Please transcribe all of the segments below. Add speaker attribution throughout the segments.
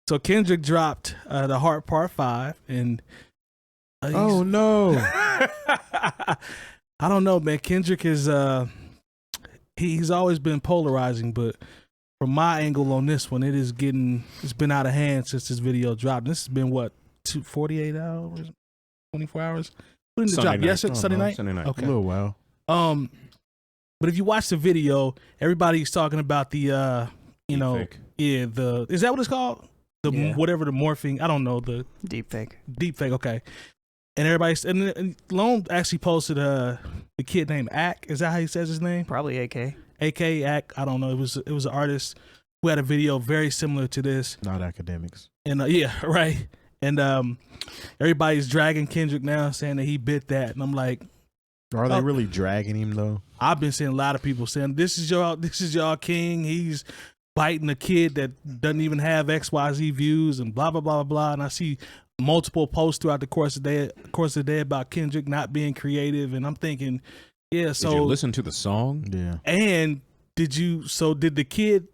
Speaker 1: So Kendrick dropped the 𝗏𝗲𝗡 Part 5, and
Speaker 2: oh no,
Speaker 1: I don't know, man. Kendrick is he's always been polarizing, but from my angle on this one, it's been out of hand since this video dropped. This has been what, 48 hours, 24 hours. When did it drop? Yesterday, Sunday night.
Speaker 2: Sunday night.
Speaker 1: Okay,
Speaker 2: A little while.
Speaker 1: But if you watch the video, everybody's talking about the is that what it's called? Whatever the morphing, I don't know, the
Speaker 3: deep fake.
Speaker 1: Okay. And and Lone actually posted the kid named 𝗏𝗃. Is that how he says his name?
Speaker 3: Probably AK.
Speaker 1: 𝗏𝗃. I don't know. It was an artist who had a video very similar to this.
Speaker 2: Not academics.
Speaker 1: And yeah, right. And everybody's dragging Kendrick now, saying that he bit that, and I'm like,
Speaker 2: are they really dragging him though?
Speaker 1: I've been seeing a lot of people saying this is y'all king. He's biting a kid that doesn't even have XYZ views and blah blah blah blah. And I see multiple posts throughout the course of the day about Kendrick not being creative, and I'm thinking, yeah. So
Speaker 4: did you listen to the song?
Speaker 1: Yeah. And did the kid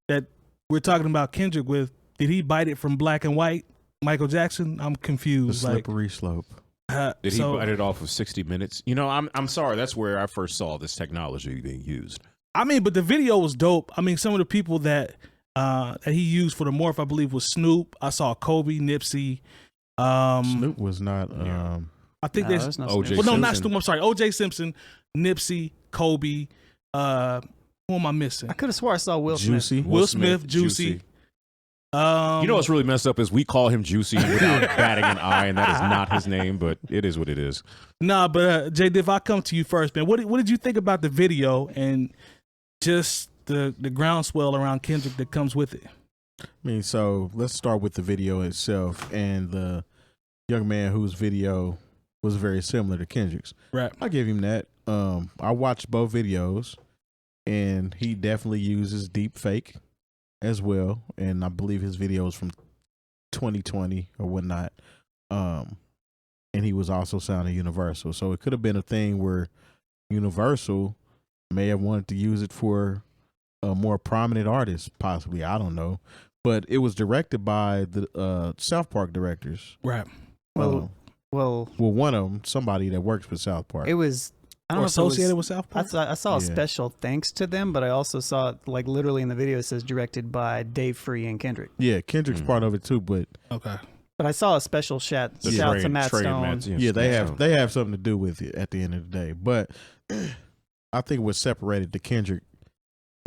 Speaker 1: that we're talking about Kendrick with, did he bite it from Black and White, Michael Jackson? I'm confused.
Speaker 2: The slippery slope.
Speaker 4: Did he bite it off of 60 Minutes? You know, I'm sorry. That's where I first saw this technology being used.
Speaker 1: I mean, but the video was dope. I mean, some of the people that he used for the morph, I believe, was Snoop. I saw Kobe, Nipsey.
Speaker 2: Snoop was not.
Speaker 1: I think there's
Speaker 4: OJ.
Speaker 1: Well, no, not Snoop. I'm sorry, OJ Simpson, Nipsey, Kobe. Who am I missing?
Speaker 3: I could have swore I saw Will
Speaker 2: Juicy.
Speaker 3: Smith.
Speaker 1: Will Smith, Juicy.
Speaker 4: You know what's really messed up is we call him Juicy without batting an eye, and that is not his name, but it is what it is.
Speaker 1: Nah, but Jay Diff, I come to you first, man. What did you think about the video and just the groundswell around Kendrick that comes with it?
Speaker 2: I mean, so let's start with the video itself and the young man whose video was very similar to Kendrick's.
Speaker 1: Right.
Speaker 2: I give him that. I watched both videos, and he definitely uses deep fake as well. And I believe his video is from 2020 or whatnot. And he was also sounding Universal. So it could have been a thing where Universal may have wanted to use it for a more prominent artist, possibly. I don't know. But it was directed by the South Park directors.
Speaker 1: Right.
Speaker 3: Well,
Speaker 2: one of them, somebody that works with South Park.
Speaker 3: It was, I don't know,
Speaker 1: associated with South Park.
Speaker 3: I saw a special thanks to them, but I also saw, like, literally in the video it says directed by Dave Free and Kendrick.
Speaker 2: Yeah, Kendrick's part of it too, but
Speaker 1: okay.
Speaker 3: But I saw a special shout to Matt Stone.
Speaker 2: Yeah, they have something to do with it at the end of the day. But I think what separated the Kendrick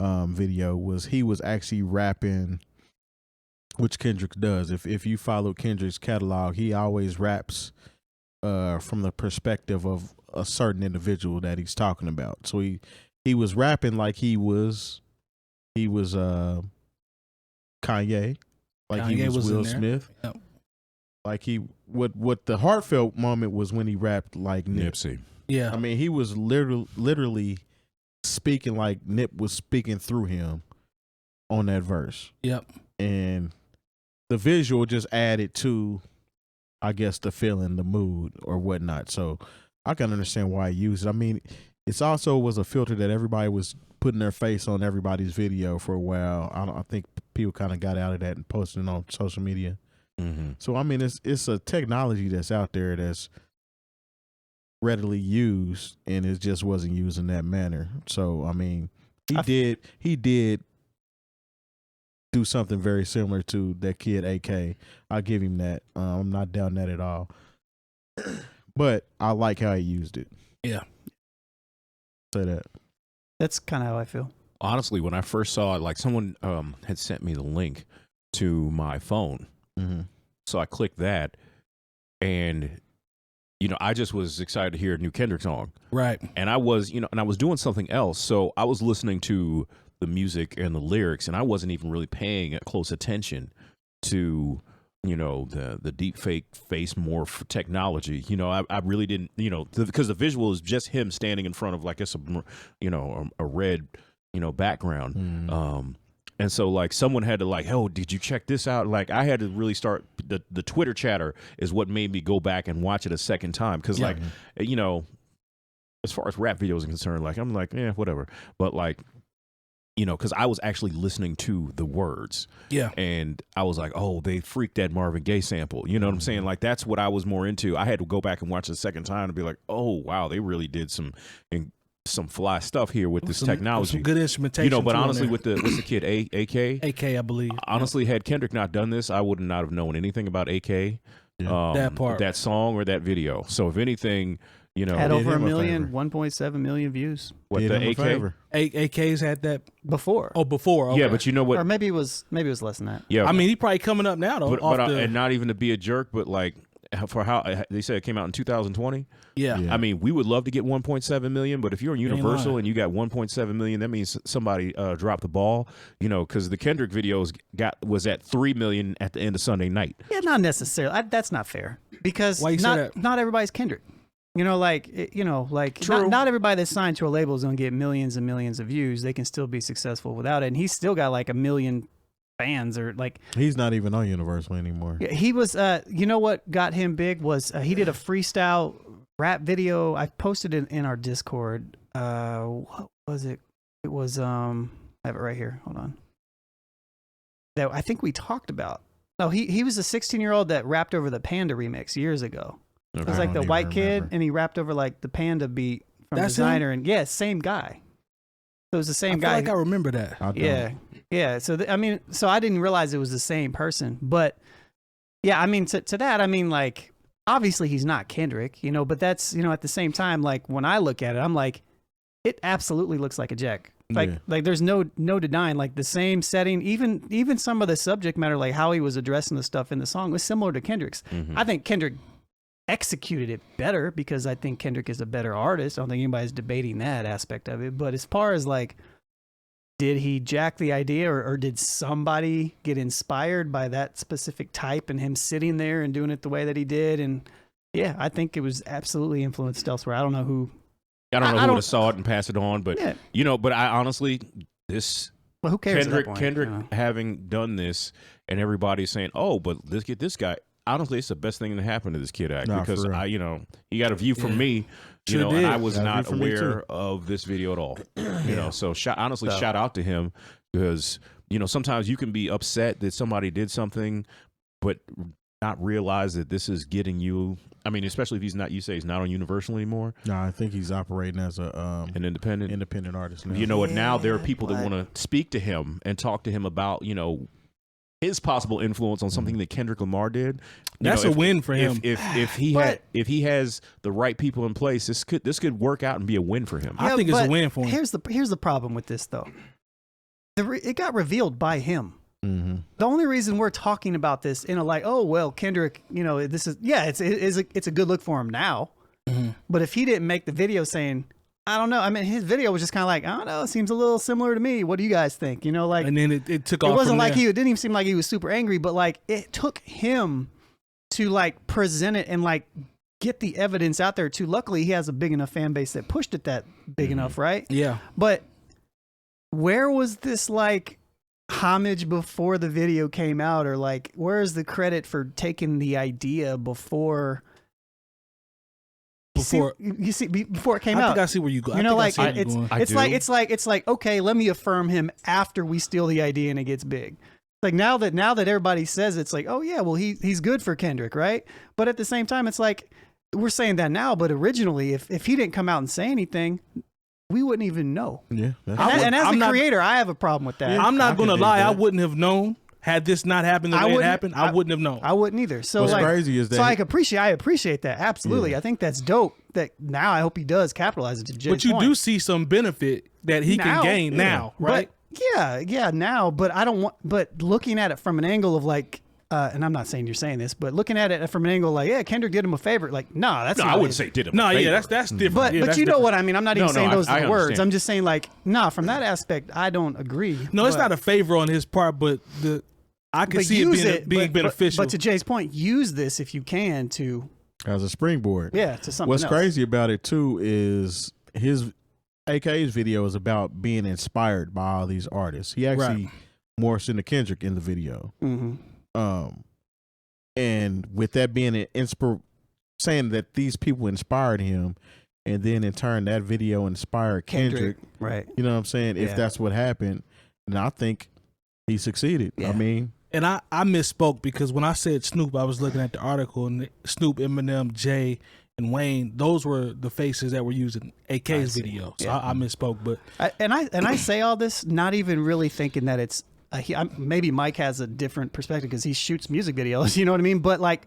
Speaker 2: video was he was actually rapping, which Kendrick does. If you follow Kendrick's catalog, he always raps from the perspective of a certain individual that he's talking about. So he was rapping like he was Kanye, like he was Will Smith.
Speaker 1: Yep.
Speaker 2: Like what the heartfelt moment was when he rapped like
Speaker 4: Nipsey.
Speaker 1: Yeah.
Speaker 2: I mean, he was literally speaking like Nip was speaking through him on that verse.
Speaker 1: Yep.
Speaker 2: And the visual just added to, I guess, the feeling, the mood or whatnot. So I can understand why he used it. I mean, it's also was a filter that everybody was putting their face on everybody's video for a while. I think people kind of got out of that and posted it on social media.
Speaker 4: Mm-hmm.
Speaker 2: So I mean, it's a technology that's out there that's readily used, and it just wasn't used in that manner. So I mean, he did do something very similar to that kid AK. I'll give him that. I'm not down that at all. But I like how he used it.
Speaker 1: Yeah.
Speaker 2: Say that.
Speaker 3: That's kind of how I feel.
Speaker 4: Honestly, when I first saw it, like someone had sent me the link to my phone.
Speaker 2: Mm-hmm.
Speaker 4: So I clicked that, and I just was excited to hear a new Kendrick song.
Speaker 1: Right.
Speaker 4: And I was, and I was doing something else. So I was listening to the music and the lyrics, and I wasn't even really paying close attention to, the deep fake face morph technology. I really didn't, because the visual is just him standing in front of like a red, background.
Speaker 2: Mm-hmm.
Speaker 4: And so like someone had to like, oh, did you check this out? Like I had to really start the Twitter chatter is what made me go back and watch it a second time. Cause like, as far as rap videos are concerned, like I'm like, whatever. But like you know, because I was actually listening to the words.
Speaker 1: Yeah.
Speaker 4: And I was like, oh, they freaked that Marvin Gaye sample. You know what I'm saying? Like, that's what I was more into. I had to go back and watch it a second time to be like, oh, wow, they really did some fly stuff here with this technology.
Speaker 1: Some good instrumentation.
Speaker 4: You know, but
Speaker 1: too,
Speaker 4: honestly, with what's the kid, AK?
Speaker 1: AK, I believe.
Speaker 4: Honestly, had Kendrick not done this, I would not have known anything about AK,
Speaker 1: that part,
Speaker 4: that song, or that video. So if anything, you know,
Speaker 3: had over a
Speaker 2: him a
Speaker 3: million,
Speaker 2: favor.
Speaker 3: 1.7 million views
Speaker 4: what
Speaker 2: Did
Speaker 4: the
Speaker 2: him a
Speaker 4: AK?
Speaker 2: favor.
Speaker 1: AK's had that.
Speaker 3: before.
Speaker 1: Oh, before. Okay.
Speaker 4: Yeah, but you know what?
Speaker 3: Or maybe it was less than that.
Speaker 4: Yeah,
Speaker 1: I mean, he probably coming up now though.
Speaker 4: and not even to be a jerk, but like for how they said it came out in 2020.
Speaker 1: Yeah.
Speaker 2: Yeah.
Speaker 4: I mean, we would love to get 1.7 million, but if you're in
Speaker 1: ain't
Speaker 4: Universal
Speaker 1: lying.
Speaker 4: and you got 1.7 million, that means somebody dropped the ball. You know, because the Kendrick videos was at 3 million at the end of Sunday night.
Speaker 3: Yeah, not necessarily. That's not fair because
Speaker 1: Why you say that?
Speaker 3: not everybody's Kendrick. You know, like
Speaker 4: True.
Speaker 3: not everybody that's signed to a label is gonna get millions and millions of views. They can still be successful without it, and he's still got like 1 million fans or like.
Speaker 2: He's not even on Universal anymore.
Speaker 3: Yeah, he was. You know what got him big was he did a freestyle rap video. I posted it in our Discord. What was it? It was I have it right here. Hold on. That I think we talked about. No, he was a 16-year-old that rapped over the Panda remix years ago. It was
Speaker 2: I
Speaker 3: like
Speaker 2: don't
Speaker 3: the
Speaker 2: even
Speaker 3: white kid,
Speaker 2: remember.
Speaker 3: and he rapped over like the Panda beat from
Speaker 1: That's
Speaker 3: Designer, and yeah, same guy. So it was the
Speaker 1: I
Speaker 3: same
Speaker 1: feel
Speaker 3: guy.
Speaker 1: like I remember that.
Speaker 2: I don't.
Speaker 3: Yeah. So I mean, so I didn't realize it was the same person, but yeah, I mean, to that, I mean, like, obviously he's not Kendrick, you know, but that's, you know, at the same time, like when I look at it, I'm like, it absolutely looks like a Jack. Like there's no denying, like the same setting, even some of the subject matter, like how he was addressing the stuff in the song was similar to Kendrick's.
Speaker 4: Mhm.
Speaker 3: I think Kendrick executed it better because I think Kendrick is a better artist. I don't think anybody's debating that aspect of it. But as far as like, did he jack the idea or did somebody get inspired by that specific type and him sitting there and doing it the way that he did? And yeah, I think it was absolutely influenced elsewhere. I don't know who.
Speaker 4: I don't know who would have saw it and passed it on, but
Speaker 3: Yeah.
Speaker 4: you know, but I honestly,
Speaker 3: Well, who cares? at that point,
Speaker 4: Kendrick
Speaker 3: you know?
Speaker 4: having done this, and everybody's saying, "Oh, but let's get this guy." Honestly, it's the best thing that happened to this kid act
Speaker 2: Nah,
Speaker 4: because
Speaker 2: for real.
Speaker 4: you know, he got a view from
Speaker 1: Yeah.
Speaker 4: me, you
Speaker 1: Sure
Speaker 4: know,
Speaker 1: did.
Speaker 4: and I was
Speaker 2: Got a
Speaker 4: not
Speaker 2: view from me,
Speaker 4: aware
Speaker 2: too.
Speaker 4: of this video at all. You know, so shout
Speaker 3: So-
Speaker 4: out to him because you know sometimes you can be upset that somebody did something, but not realize that this is getting you. I mean, especially if you say he's not on Universal anymore,
Speaker 2: No, I think he's operating as a
Speaker 4: an independent.
Speaker 2: independent artist now.
Speaker 4: You know what? Now there are
Speaker 3: Yeah,
Speaker 4: people that
Speaker 3: but-
Speaker 4: want to speak to him and talk to him about, you know, his possible influence on something that Kendrick Lamar did. You
Speaker 1: That's
Speaker 4: know,
Speaker 1: a win for him.
Speaker 4: If he has the right people in place, this could work out and be a win for him.
Speaker 1: I think it's a
Speaker 3: but
Speaker 1: win for him.
Speaker 3: Here's the problem with this though. It got revealed by him.
Speaker 2: Mm-hmm.
Speaker 3: The only reason we're talking about this in a like, oh well, Kendrick, you know, this is it's a good look for him now.
Speaker 1: Mm-hmm.
Speaker 3: But if he didn't make the video saying, I don't know, I mean, his video was just kind of like, I don't know, it seems a little similar to me. What do you guys think? You know, like
Speaker 1: And then it took
Speaker 3: it
Speaker 1: off.
Speaker 3: wasn't
Speaker 1: from
Speaker 3: like
Speaker 1: there.
Speaker 3: it didn't even seem like he was super angry, but like it took him to like present it and like get the evidence out there too. Luckily, he has a big enough fan base that pushed it that big enough, right?
Speaker 1: Yeah.
Speaker 3: But where was this like homage before the video came out, or like where's the credit for taking the idea before before it came
Speaker 1: I
Speaker 3: out?
Speaker 1: think I see where you go.
Speaker 3: You know, like
Speaker 1: I
Speaker 3: it's
Speaker 1: going.
Speaker 3: it's like okay, let me affirm him after we steal the idea and it gets big. Like now that everybody says it's like, oh yeah, well he's good for Kendrick, right? But at the same time, it's like we're saying that now, but originally, if he didn't come out and say anything, we wouldn't even know.
Speaker 2: Yeah, that's
Speaker 3: And as
Speaker 1: I'm
Speaker 3: a
Speaker 1: not-
Speaker 3: creator, I have a problem with that.
Speaker 1: I'm
Speaker 2: I
Speaker 1: not
Speaker 2: can
Speaker 1: gonna
Speaker 2: dig
Speaker 1: lie.
Speaker 2: that.
Speaker 1: I wouldn't have known had this not happened the
Speaker 3: I
Speaker 1: way it
Speaker 3: wouldn't-
Speaker 1: happened. I wouldn't have known.
Speaker 3: I wouldn't either. So
Speaker 2: What's
Speaker 3: like,
Speaker 2: crazy is that
Speaker 3: so I appreciate that absolutely.
Speaker 2: Yeah.
Speaker 3: I think that's dope. That now I hope he does capitalize it to Jay's
Speaker 1: But you
Speaker 3: point.
Speaker 1: do see some benefit that he
Speaker 3: Now,
Speaker 1: can gain
Speaker 2: yeah.
Speaker 1: now, right?
Speaker 3: But yeah, now. But I don't want. But looking at it from an angle of like, and I'm not saying you're saying this, but looking at it from an angle like, yeah, Kendrick did him a favor. Like, nah, that's
Speaker 4: No,
Speaker 3: not
Speaker 4: I
Speaker 3: it.
Speaker 4: wouldn't say did him.
Speaker 1: No,
Speaker 4: a
Speaker 1: yeah,
Speaker 4: favor.
Speaker 1: that's different.
Speaker 3: But
Speaker 1: Yeah,
Speaker 3: but
Speaker 1: that's
Speaker 3: you know
Speaker 1: different.
Speaker 3: what I mean. I'm not even
Speaker 4: No,
Speaker 3: saying
Speaker 4: I-
Speaker 3: those are
Speaker 4: I
Speaker 3: the words.
Speaker 4: understand.
Speaker 3: I'm just saying like, nah. From that aspect, I don't agree.
Speaker 1: No, it's
Speaker 3: But-
Speaker 1: not a favor on his part, but I can
Speaker 3: but
Speaker 1: see it
Speaker 3: use
Speaker 1: being
Speaker 3: but-
Speaker 1: beneficial.
Speaker 3: But to Jay's point, use this if you can to
Speaker 2: as a springboard.
Speaker 3: to something
Speaker 2: What's
Speaker 3: else.
Speaker 2: crazy about it too is his AK's video is about being inspired by all these artists. He actually morphs into Kendrick in the video.
Speaker 3: Mm-hmm.
Speaker 2: And with that being an saying that these people inspired him, and then in turn that video inspired Kendrick.
Speaker 3: Right.
Speaker 2: You know what I'm saying?
Speaker 3: Yeah.
Speaker 2: If that's what happened, and I think he succeeded.
Speaker 3: Yeah.
Speaker 2: I mean,
Speaker 1: And I misspoke because when I said Snoop, I was looking at the article, and Snoop, Eminem, Jay, and Wayne, those were the faces that were used in AK's video. So I misspoke, but
Speaker 3: I say all this not even really thinking that it's maybe Mike has a different perspective because he shoots music videos. You know what I mean? But like,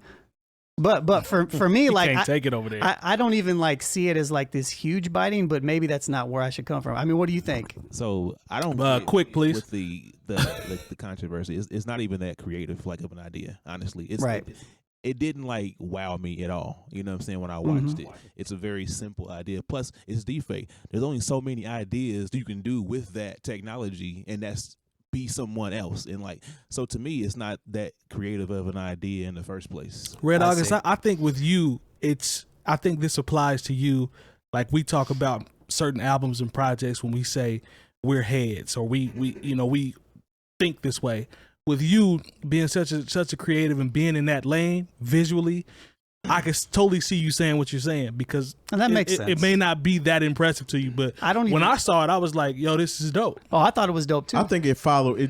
Speaker 3: but for me, like,
Speaker 1: can't take it over there.
Speaker 3: I don't even like see it as like this huge biting. But maybe that's not where I should come from. I mean, what do you think?
Speaker 5: So I don't.
Speaker 1: Quick, please.
Speaker 5: With the controversy, it's not even that creative like of an idea. Honestly, it's
Speaker 3: Right.
Speaker 5: It didn't like wow me at all. You know what I'm saying? When I watched it, it's a very simple idea. Plus, it's deepfake. There's only so many ideas you can do with that technology, and that's be someone else. And like, so to me, it's not that creative of an idea in the first place.
Speaker 1: Red August, I think with you, I think this applies to you. Like we talk about certain albums and projects when we say we're heads or we think this way. With you being such a creative and being in that lane visually, I can totally see you saying what you're saying because
Speaker 3: And that makes sense.
Speaker 1: It may not be that impressive to you, but when I saw it, I was like, "Yo, this is dope."
Speaker 3: Oh, I thought it was dope too.
Speaker 2: I think it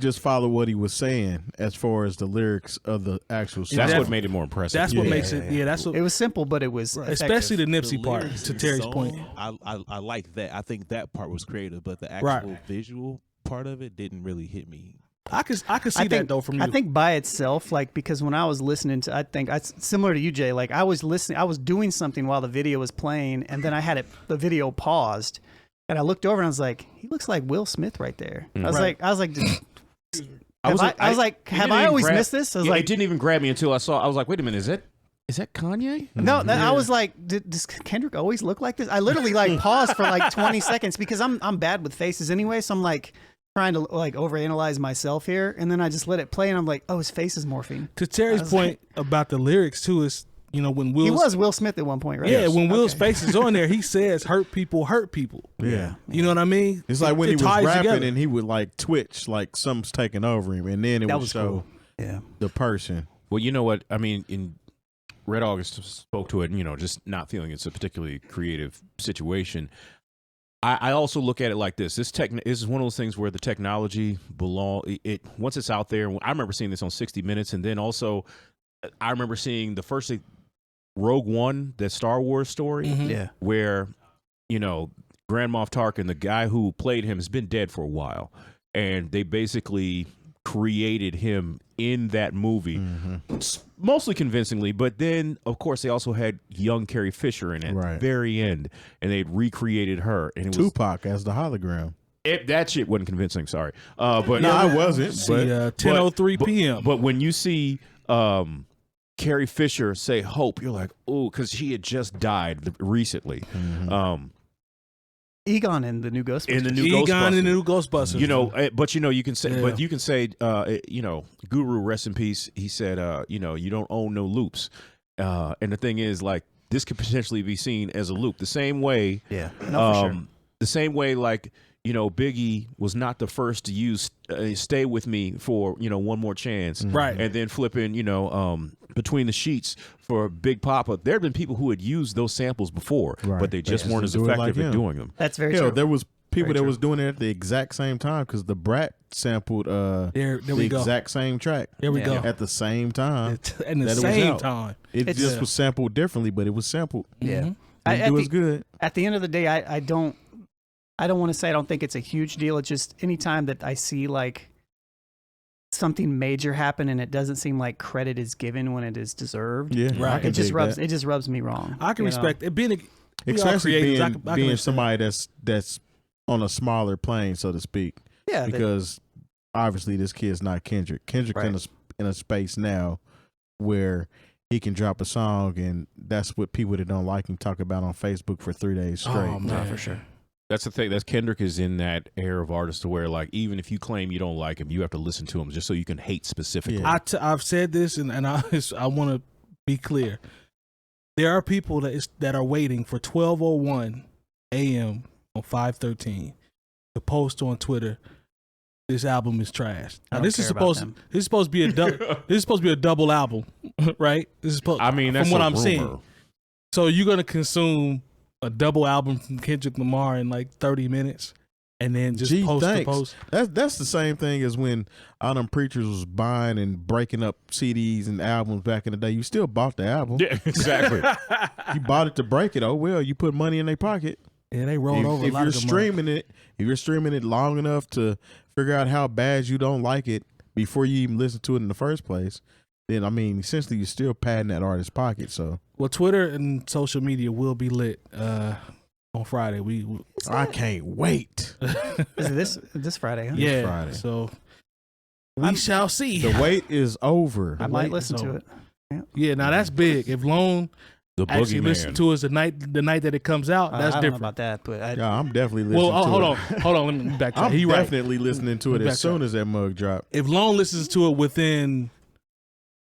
Speaker 2: just followed what he was saying as far as the lyrics of the actual song.
Speaker 4: That's what made it more impressive.
Speaker 1: That's what makes it. Yeah, that's what.
Speaker 3: It was simple, but it was
Speaker 1: Especially the Nipsey part.
Speaker 5: lyrics
Speaker 1: To
Speaker 5: and
Speaker 1: Terry's
Speaker 5: song,
Speaker 1: point,
Speaker 5: I like that. I think that part was creative, but the actual visual part of it didn't really hit me.
Speaker 1: I could see that though from you.
Speaker 3: I think by itself, like because when I was listening to, I think similar to you, Jay. Like I was doing something while the video was playing, and then I had the video paused, and I looked over and I was like, he looks like Will Smith right there. I was like, have I always missed this? I was like,
Speaker 4: it didn't even grab me until I was like, wait a minute, is that Kanye?
Speaker 3: No, I was like, does Kendrick always look like this? I literally like paused for like 20 seconds because I'm bad with faces anyway, so I'm like trying to like overanalyze myself here, and then I just let it play, and I'm like, oh, his face is morphing.
Speaker 1: To Terry's point about the lyrics too is, when Will
Speaker 3: he was Will Smith at one point, right?
Speaker 1: Yeah, when Will's face is on there, he says hurt people hurt people.
Speaker 2: Yeah.
Speaker 1: You know what I mean?
Speaker 2: It's like when he was
Speaker 1: ties
Speaker 2: rapping
Speaker 1: together.
Speaker 2: and he would like twitch like something's taking over him, and then it would
Speaker 3: was
Speaker 2: show
Speaker 3: cool.
Speaker 2: the person.
Speaker 4: Well, you know what? I mean, in Red August spoke to it, just not feeling it's a particularly creative situation. I also look at it like this. This is one of those things where the technology once it's out there. I remember seeing this on 60 Minutes, and then also I remember seeing the first Rogue One, that Star Wars story,
Speaker 3: Yeah.
Speaker 4: where Grand Moff Tarkin, the guy who played him, has been dead for a while, and they basically created him in that movie, mostly convincingly. But then, of course, they also had young Carrie Fisher in it at the very end, and they recreated her. And it
Speaker 2: Tupac as the hologram.
Speaker 4: That shit wasn't convincing. Sorry, but
Speaker 2: No, I wasn't.
Speaker 1: See,
Speaker 2: But
Speaker 1: 10:03 p.m.
Speaker 4: But when you see Carrie Fisher say "Hope," you're like, oh, because she had just died recently.
Speaker 3: Egon in the new Ghostbusters.
Speaker 1: Egon in the new Ghostbusters.
Speaker 4: But you can say, Guru, rest in peace. He said, you don't own no loops. And the thing is, like, this could potentially be seen as a loop. The same way,
Speaker 3: for sure.
Speaker 4: The same way, like, Biggie was not the first to use "Stay With Me" for One More Chance,
Speaker 1: right?
Speaker 4: And then flipping, Between the Sheets for Big Papa. There have been people who had used those samples before, but they just weren't as effective at doing them.
Speaker 3: That's very true.
Speaker 2: There was people that was doing it at the exact same time because the Brat sampled the exact same track.
Speaker 1: There we go.
Speaker 2: At the same time.
Speaker 1: In the same time.
Speaker 2: It just was sampled differently, but it was sampled.
Speaker 3: Yeah.
Speaker 2: It was good.
Speaker 3: At the end of the day, I don't want to say I don't think it's a huge deal. It's just anytime that I see like something major happen and it doesn't seem like credit is given when it is deserved.
Speaker 2: Yeah,
Speaker 1: right.
Speaker 3: It just rubs me wrong.
Speaker 1: I can respect it.
Speaker 2: Especially being somebody that's on a smaller plane, so to speak.
Speaker 3: Yeah,
Speaker 2: because obviously this kid's not Kendrick. Kendrick's in a space now where he can drop a song, and that's what people that don't like him talk about on Facebook for 3 days straight.
Speaker 1: Oh man, for sure.
Speaker 4: That's the thing. Kendrick is in that era of artist to where, like, even if you claim you don't like him, you have to listen to him just so you can hate specifically.
Speaker 1: Yeah. I've said this, and I want to be clear. There are people that are waiting for 12:01 a.m. on 5/13 to post on Twitter, "This album is trash." Now, this is supposed to be a double album, right? This is supposed.
Speaker 4: That's
Speaker 1: from what I'm
Speaker 4: rumor.
Speaker 1: seeing. So you're gonna consume a double album from Kendrick Lamar in like 30 minutes, and then just
Speaker 2: Gee,
Speaker 1: post the
Speaker 2: thanks.
Speaker 1: post.
Speaker 2: That's the same thing as when all them preachers was buying and breaking up CDs and albums back in the day. You still bought the album.
Speaker 4: Yeah, exactly.
Speaker 2: You bought it to break it. Oh well, you put money in their pocket.
Speaker 1: Yeah, they rolled over a
Speaker 2: If
Speaker 1: lot
Speaker 2: you're
Speaker 1: of them.
Speaker 2: streaming it, if you're streaming it long enough to figure out how bad you don't like it before you even listen to it in the first place, then I mean, essentially you're still padding that artist's pocket. So
Speaker 1: Well, Twitter and social media will be lit on Friday.
Speaker 2: I can't wait.
Speaker 3: Is it this Friday? Huh?
Speaker 1: Yeah,
Speaker 2: Friday.
Speaker 1: so we shall see.
Speaker 2: The wait is over.
Speaker 3: I might
Speaker 1: wait
Speaker 3: listen
Speaker 1: is
Speaker 3: to
Speaker 1: over.
Speaker 3: it.
Speaker 1: Yeah, now that's big. If Lone
Speaker 4: The
Speaker 1: actually listen
Speaker 4: boogeyman.
Speaker 1: to us the night that it comes out, that's
Speaker 3: I don't know
Speaker 1: different.
Speaker 3: about that, but
Speaker 2: Yeah, I'm definitely listening
Speaker 1: Well,
Speaker 2: to
Speaker 1: hold
Speaker 2: it.
Speaker 1: on, let me backtrack.
Speaker 2: I'm
Speaker 1: He right.
Speaker 2: definitely listening to it as
Speaker 1: Backtrack.
Speaker 2: soon as that mug drop.
Speaker 1: If Lone listens to it within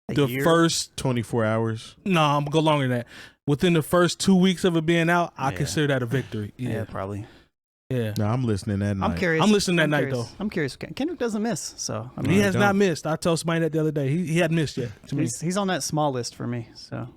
Speaker 3: a
Speaker 1: the
Speaker 3: year?
Speaker 1: first,
Speaker 2: 24 hours.
Speaker 1: no, I'm gonna go longer than that. Within the first 2 weeks of it being out, I
Speaker 3: Yeah.
Speaker 1: consider that a victory.
Speaker 3: yeah,
Speaker 1: Yeah,
Speaker 3: probably.
Speaker 1: yeah.
Speaker 2: No, I'm listening that night.
Speaker 3: I'm curious.
Speaker 1: I'm listening that night,
Speaker 3: curious.
Speaker 1: though.
Speaker 3: I'm curious. Kendrick doesn't miss, so I
Speaker 1: He
Speaker 3: mean,
Speaker 1: has
Speaker 2: don't.
Speaker 1: not missed. I told somebody that the other day. He hadn't missed yet. To me.
Speaker 3: he's on that small list for me. So